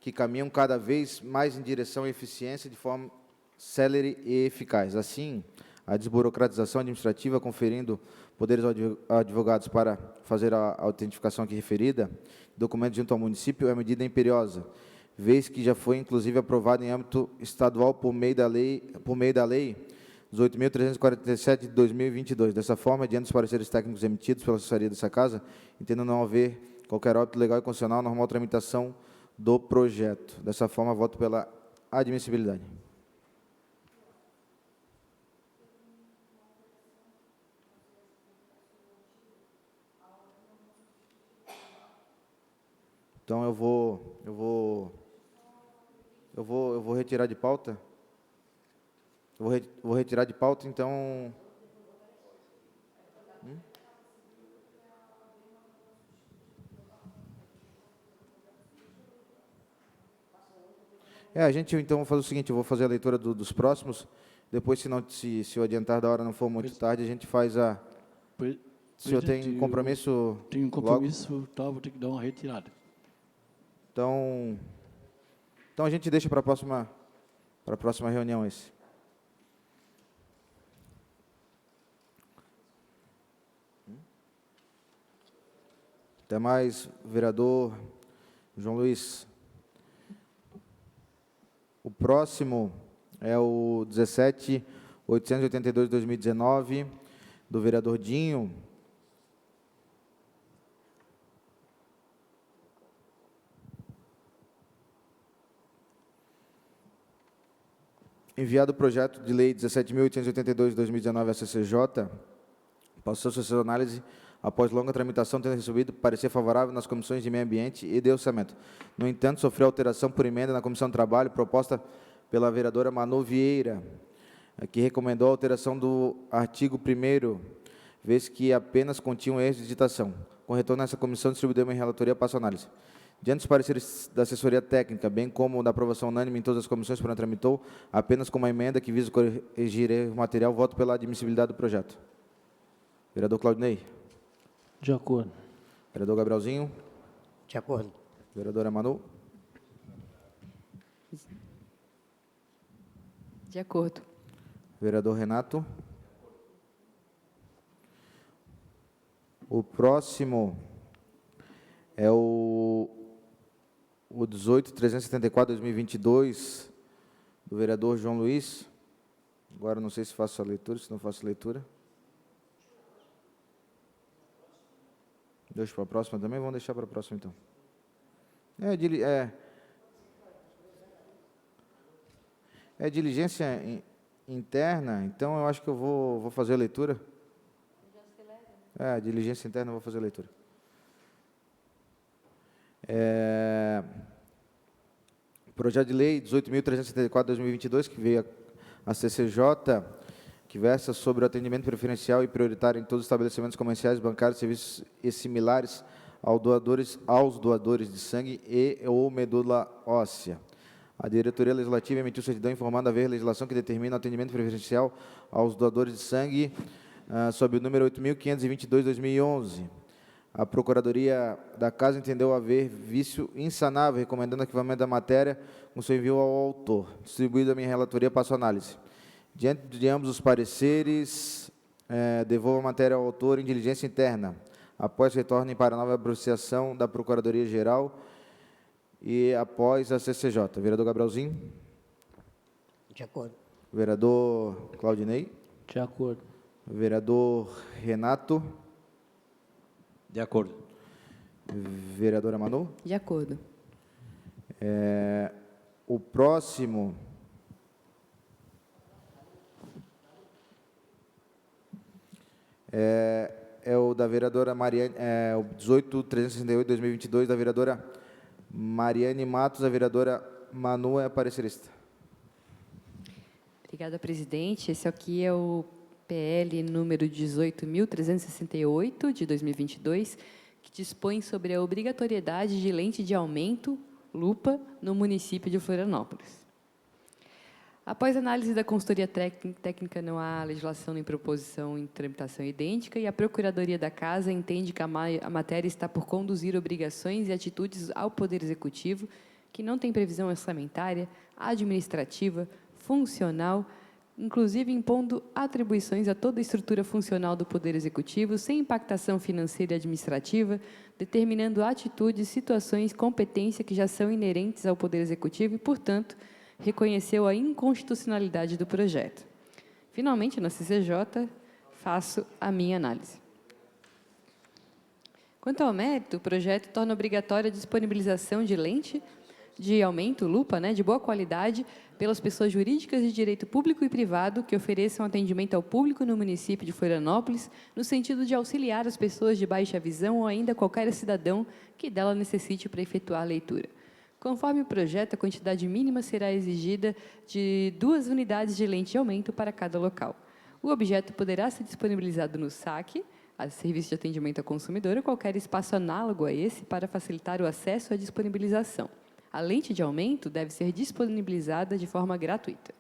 que caminham cada vez mais em direção à eficiência de forma célere e eficaz. Assim, a desburocratização administrativa, conferindo poderes aos advogados para fazer a autentificação aqui referida, documento junto ao município, é medida imperiosa, vez que já foi, inclusive, aprovado em âmbito estadual por meio da lei 18.347 de 2022. Dessa forma, diante dos pareceres técnicos emitidos pela assessoria dessa casa, entendo não haver qualquer óbito legal e constitucional, normal tramitação do projeto. Dessa forma, voto pela admissibilidade. Então, eu vou retirar de pauta. Vou retirar de pauta, então... A gente, então, vou fazer o seguinte, eu vou fazer a leitura dos próximos, depois, se o adiantar da hora não for muito tarde, a gente faz a... O senhor tem compromisso? Tenho um compromisso, vou ter que dar uma retirada. Então a gente deixa para a próxima reunião esse. Até mais, vereador João Luiz. O próximo é o 17.882/2019, do vereador Dinho. Enviado o projeto de lei 17.882/2019 à CCJ, passou sua análise após longa tramitação, tendo recebido parecer favorável nas comissões de Meio Ambiente e de Orçamento. No entanto, sofreu alteração por emenda na Comissão de Trabalho, proposta pela vereadora Manu Vieira, que recomendou a alteração do artigo 1º, vez que apenas continha um erro de digitação. Com retorno nessa comissão, distribuiu uma relatoria para análise. Diante dos pareceres da assessoria técnica, bem como da aprovação unânime em todas as comissões, porém tramitou apenas com uma emenda que visa corrigir erro material, voto pela admissibilidade do projeto. Vereador Claudinei. De acordo. Vereador Gabrielzinho. De acordo. Vereadora Manu. De acordo. Vereador Renato. O próximo é o 18.374/2022, do vereador João Luiz. Agora não sei se faço a leitura, se não faço a leitura. Deixa para a próxima também? Vamos deixar para a próxima, então. É diligência interna, então eu acho que eu vou fazer a leitura. Diligência interna, eu vou fazer a leitura. Projeto de lei 18.374/2022, que veio a CCJ, que versa sobre o atendimento preferencial e prioritário em todos os estabelecimentos comerciais, bancários, serviços e similares aos doadores de sangue e ou medula óssea. A diretoria legislativa emitiu certidão informando haver legislação que determina o atendimento preferencial aos doadores de sangue, sob o número 8.522/2011. A Procuradoria da Casa entendeu haver vício insanável, recomendando o arquivamento da matéria com seu envio ao autor. Distribuído a minha relatoria, passo a análise. Diante de ambos os pareceres, devolvo a matéria ao autor em diligência interna, após retornem para a nova apreciação da Procuradoria-Geral e após a CCJ. Vereador Gabrielzinho. De acordo. Vereador Claudinei. De acordo. Vereador Renato. De acordo. Vereadora Manu. De acordo. O próximo é o da vereadora Mariane, o 18.368/2022, da vereadora Mariane Matos. A vereadora Manu é parecerista. Obrigada, presidente. Esse aqui é o PL número 18.368, de 2022, que dispõe sobre a obrigatoriedade de lente de aumento, lupa, no município de Florianópolis. Após análise da consultoria técnica, não há legislação nem proposição em tramitação idêntica, e a Procuradoria da Casa entende que a matéria está por conduzir obrigações e atitudes ao Poder Executivo que não tem previsão orçamentária, administrativa, funcional, inclusive impondo atribuições a toda a estrutura funcional do Poder Executivo, sem impactação financeira e administrativa, determinando atitudes, situações, competência que já são inerentes ao Poder Executivo e, portanto, reconheceu a inconstitucionalidade do projeto. Finalmente, na CCJ, faço a minha análise. Quanto ao mérito, o projeto torna obrigatória a disponibilização de lente de aumento, lupa, né, de boa qualidade, pelas pessoas jurídicas de direito público e privado que ofereçam atendimento ao público no município de Florianópolis, no sentido de auxiliar as pessoas de baixa visão ou ainda qualquer cidadão que dela necessite para efetuar a leitura. Conforme o projeto, a quantidade mínima será exigida de 2 unidades de lente de aumento para cada local. O objeto poderá ser disponibilizado no SAC, a Serviço de Atendimento ao Consumidor, ou qualquer espaço análogo a esse para facilitar o acesso à disponibilização. A lente de aumento deve ser disponibilizada de forma gratuita.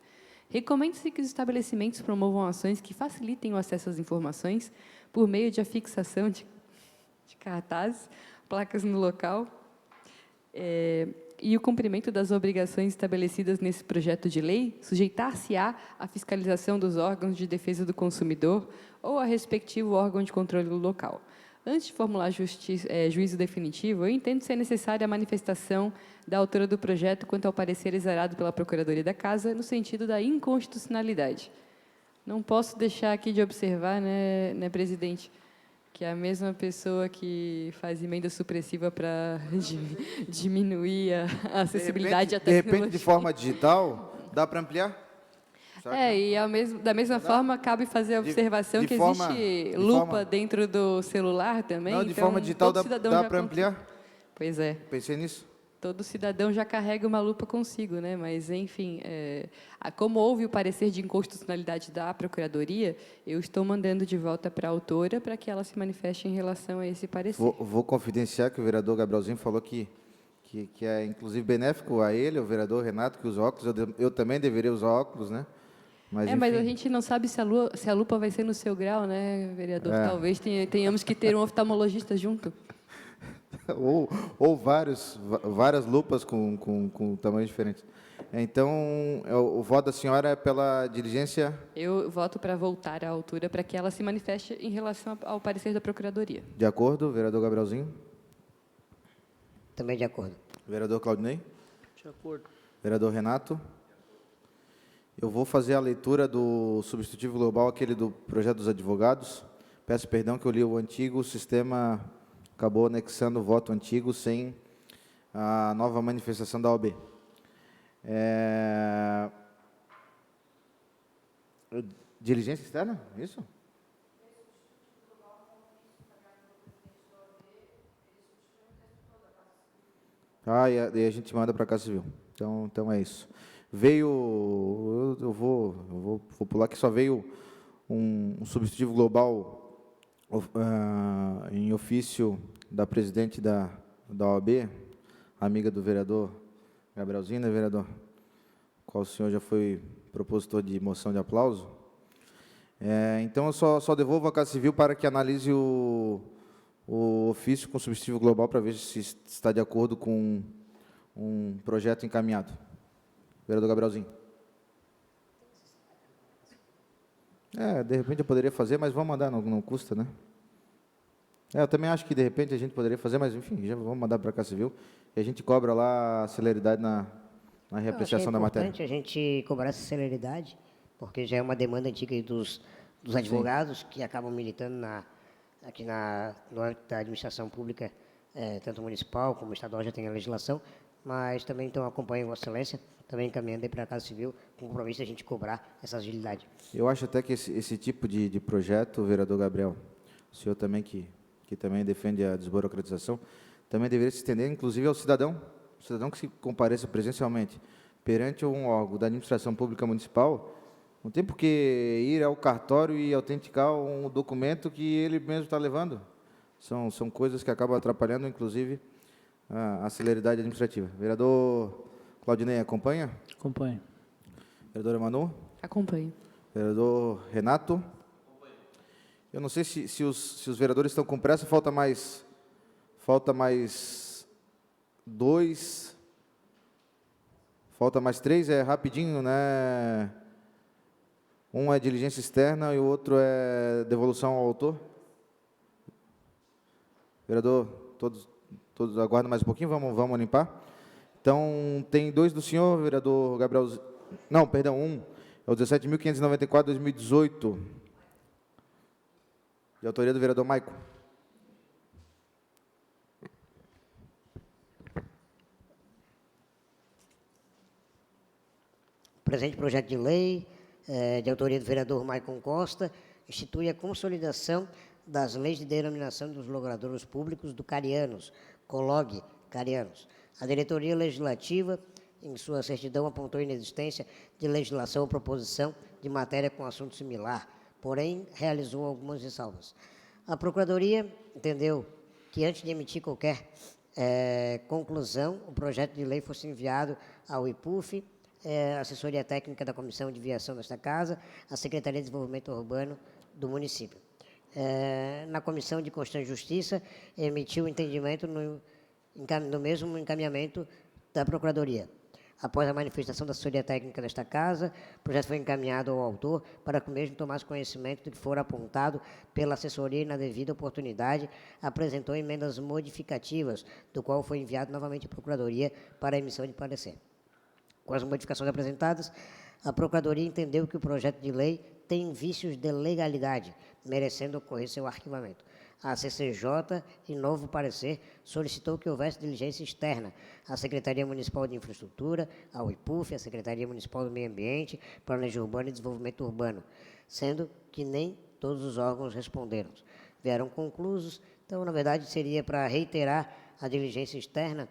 Recomenda-se que os estabelecimentos promovam ações que facilitem o acesso às informações por meio de afixação de cartazes, placas no local, e o cumprimento das obrigações estabelecidas nesse projeto de lei, sujeitar-se-á à fiscalização dos órgãos de defesa do consumidor ou a respectivo órgão de controle local. Antes de formular juízo definitivo, eu entendo ser necessária a manifestação da autora do projeto quanto ao parecer exarado pela Procuradoria da Casa, no sentido da inconstitucionalidade. Não posso deixar aqui de observar, né, presidente, que é a mesma pessoa que faz emenda supressiva para diminuir a acessibilidade à De tecnologia. repente, de forma digital, dá para ampliar? E da mesma forma, cabe fazer a observação de que forma- existe de lupa forma- dentro do celular também. Não, de então, forma digital todo cidadão dá já para con- ampliar? Pois é. Pensei nisso. Todo cidadão já carrega uma lupa consigo, né? Mas, enfim, como houve o parecer de inconstitucionalidade da Procuradoria, eu estou mandando de volta para a autora para que ela se manifeste em relação a esse parecer. Vou confidenciar que o vereador Gabrielzinho falou que é, inclusive, benéfico a ele, o vereador Renato, que usa óculos. Eu também deveria usar óculos, né? Mas, Mas a enfim. gente não sabe se a lupa vai ser no seu grau, né, vereador? É. Talvez tenhamos que ter um oftalmologista junto. ou várias lupas com tamanhos diferentes. Então, o voto da senhora é pela diligência? Eu voto para voltar à altura para que ela se manifeste em relação ao parecer da Procuradoria. De acordo, vereador Gabrielzinho? Também de acordo. Vereador Claudinei? De acordo. Vereador Renato? Eu vou fazer a leitura do substitutivo global, aquele do projeto dos advogados. Peço perdão que eu li o antigo, o sistema acabou anexando o voto antigo sem a nova manifestação da OAB. Diligência externa? Isso? E a gente manda para a Casa Civil. Então é isso. Veio, eu vou pular que só veio um substitutivo global em ofício da presidente da OAB, amiga do vereador Gabrielzinho, né, vereador? Qual o senhor já foi propositor de moção de aplauso. Então, eu só devolvo à Casa Civil para que analise o ofício com substitutivo global para ver se está de acordo com um projeto encaminhado. Vereador Gabrielzinho. De repente eu poderia fazer, mas vamos mandar, não custa, né? Eu também acho que de repente a gente poderia fazer, mas enfim, já vamos mandar para a Casa Civil e a gente cobra lá a celeridade na reapreciação da matéria. É importante a gente cobrar essa celeridade, porque já é uma demanda antiga aí dos advogados que acabam militando no âmbito da administração pública, tanto municipal como estadual já tem a legislação, mas também então acompanho Vossa Excelência, também encaminhando aí para a Casa Civil, com o compromisso de a gente cobrar essa agilidade. Eu acho até que esse tipo de projeto, vereador Gabriel, o senhor também que também defende a desburocratização, também deveria se estender, inclusive, ao cidadão que se compareça presencialmente perante um órgão da administração pública municipal, não tem por que ir ao cartório e autenticar um documento que ele mesmo está levando. São coisas que acabam atrapalhando, inclusive, a celeridade administrativa. Vereador Claudinei, acompanha? Acompanho. Vereadora Manu? Acompanho. Vereador Renato? Eu não sei se os vereadores estão com pressa, falta mais 2, falta mais 3, é rapidinho, né? Um é diligência externa e o outro é devolução ao autor. Vereador, todos aguardam mais um pouquinho, vamos limpar. Então, tem 2 do senhor, vereador Gabriel... Não, perdão, é o 17.594, 2018, de autoria do vereador Maico. presente projeto de lei, de autoria do vereador Maicon Costa, institui a consolidação das leis de denominação dos logradouros públicos do Carianos, COLOG Carianos. A diretoria legislativa, em sua certidão, apontou a inexistência de legislação ou proposição de matéria com assunto similar, porém, realizou algumas ressalvas. A Procuradoria entendeu que, antes de emitir qualquer conclusão, o projeto de lei fosse enviado ao IPUF, assessoria técnica da Comissão de Viação desta Casa, a Secretaria de Desenvolvimento Urbano do município. Na Comissão de Constituição e Justiça, emitiu o entendimento no mesmo encaminhamento da Procuradoria. Após a manifestação da assessoria técnica desta Casa, o projeto foi encaminhado ao autor para que o mesmo tomasse conhecimento do que for apontado pela assessoria e, na devida oportunidade, apresentou emendas modificativas, do qual foi enviado novamente à Procuradoria para a emissão de parecer. Com as modificações apresentadas, a Procuradoria entendeu que o projeto de lei tem vícios de legalidade, merecendo ocorrer seu arquivamento. A CCJ, em novo parecer, solicitou que houvesse diligência externa à Secretaria Municipal de Infraestrutura, ao IPUF, à Secretaria Municipal do Meio Ambiente, Planejamento Urbano e Desenvolvimento Urbano, sendo que nem todos os órgãos responderam. Vieram conclusos, então, na verdade, seria para reiterar a diligência externa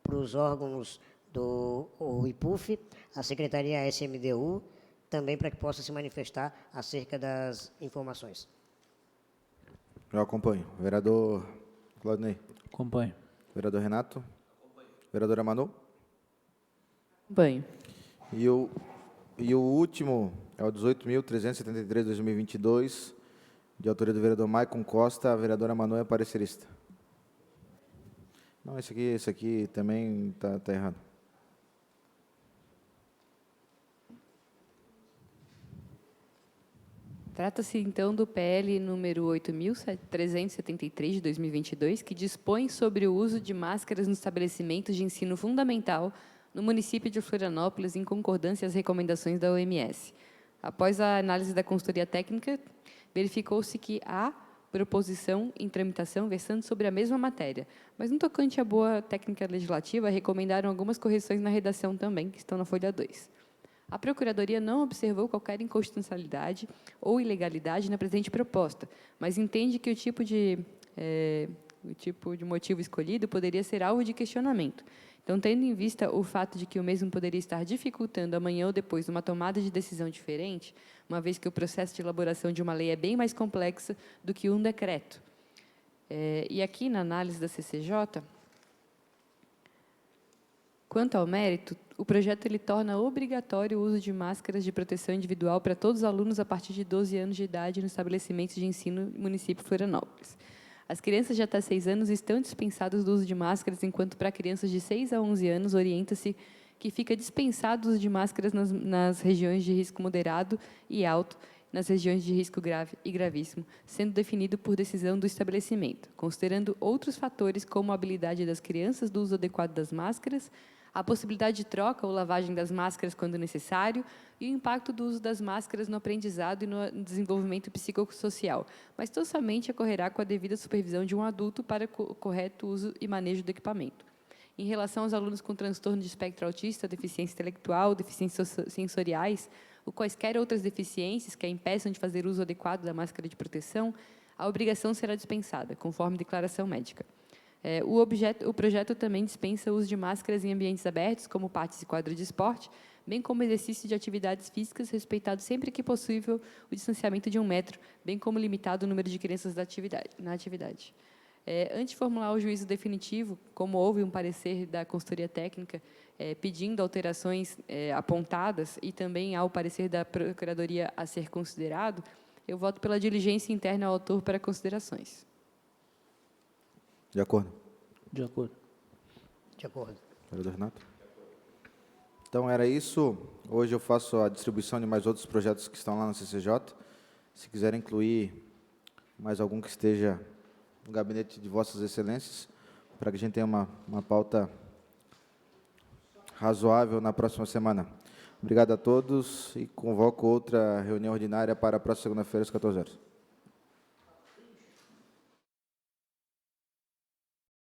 para os órgãos do IPUF, a Secretaria SMDU, também para que possa se manifestar acerca das informações. Eu acompanho. Vereador Claudinei. Acompanho. Vereador Renato. Vereadora Manu. Acompanho. E o último é o 18.373, 2022, de autoria do vereador Maicon Costa. A vereadora Manu é parecerista. Não, esse aqui também está errado. Trata-se, então, do PL número 8.373, de 2022, que dispõe sobre o uso de máscaras nos estabelecimentos de ensino fundamental no município de Florianópolis, em concordância às recomendações da OMS. Após a análise da consultoria técnica, verificou-se que há proposição em tramitação versando sobre a mesma matéria, mas, no tocante à boa técnica legislativa, recomendaram algumas correções na redação também, que estão na folha 2. A Procuradoria não observou qualquer inconstitucionalidade ou ilegalidade na presente proposta, mas entende que o tipo de motivo escolhido poderia ser alvo de questionamento. Então, tendo em vista o fato de que o mesmo poderia estar dificultando amanhã ou depois uma tomada de decisão diferente, uma vez que o processo de elaboração de uma lei é bem mais complexo do que um decreto. E aqui, na análise da CCJ, quanto ao mérito, o projeto ele torna obrigatório o uso de máscaras de proteção individual para todos os alunos a partir de 12 anos de idade nos estabelecimentos de ensino do município de Florianópolis. As crianças de até 6 anos estão dispensadas do uso de máscaras, enquanto para crianças de 6 a 11 anos orienta-se que fica dispensado o uso de máscaras nas regiões de risco moderado e alto, nas regiões de risco grave e gravíssimo, sendo definido por decisão do estabelecimento, considerando outros fatores como a habilidade das crianças do uso adequado das máscaras, a possibilidade de troca ou lavagem das máscaras quando necessário e o impacto do uso das máscaras no aprendizado e no desenvolvimento psicossocial, mas tão somente ocorrerá com a devida supervisão de um adulto para o correto uso e manejo do equipamento. Em relação aos alunos com transtorno de espectro autista, deficiência intelectual, deficiências sensoriais ou quaisquer outras deficiências que a impeçam de fazer uso adequado da máscara de proteção, a obrigação será dispensada, conforme declaração médica. O projeto também dispensa o uso de máscaras em ambientes abertos, como pátios e quadras de esporte, bem como exercício de atividades físicas, respeitado sempre que possível o distanciamento de 1 metro, bem como limitado o número de crianças na atividade. Antes de formular o juízo definitivo, como houve um parecer da consultoria técnica pedindo alterações apontadas e também há o parecer da Procuradoria a ser considerado, eu voto pela diligência interna ao autor para considerações. De acordo. De acordo. De acordo. Vereador Renato. Então, era isso. Hoje eu faço a distribuição de mais outros projetos que estão lá na CCJ. Se quiserem incluir mais algum que esteja no gabinete de Vossas Excelências, para que a gente tenha uma pauta razoável na próxima semana. Obrigado a todos e convoco outra reunião ordinária para a próxima segunda-feira, às 14 horas.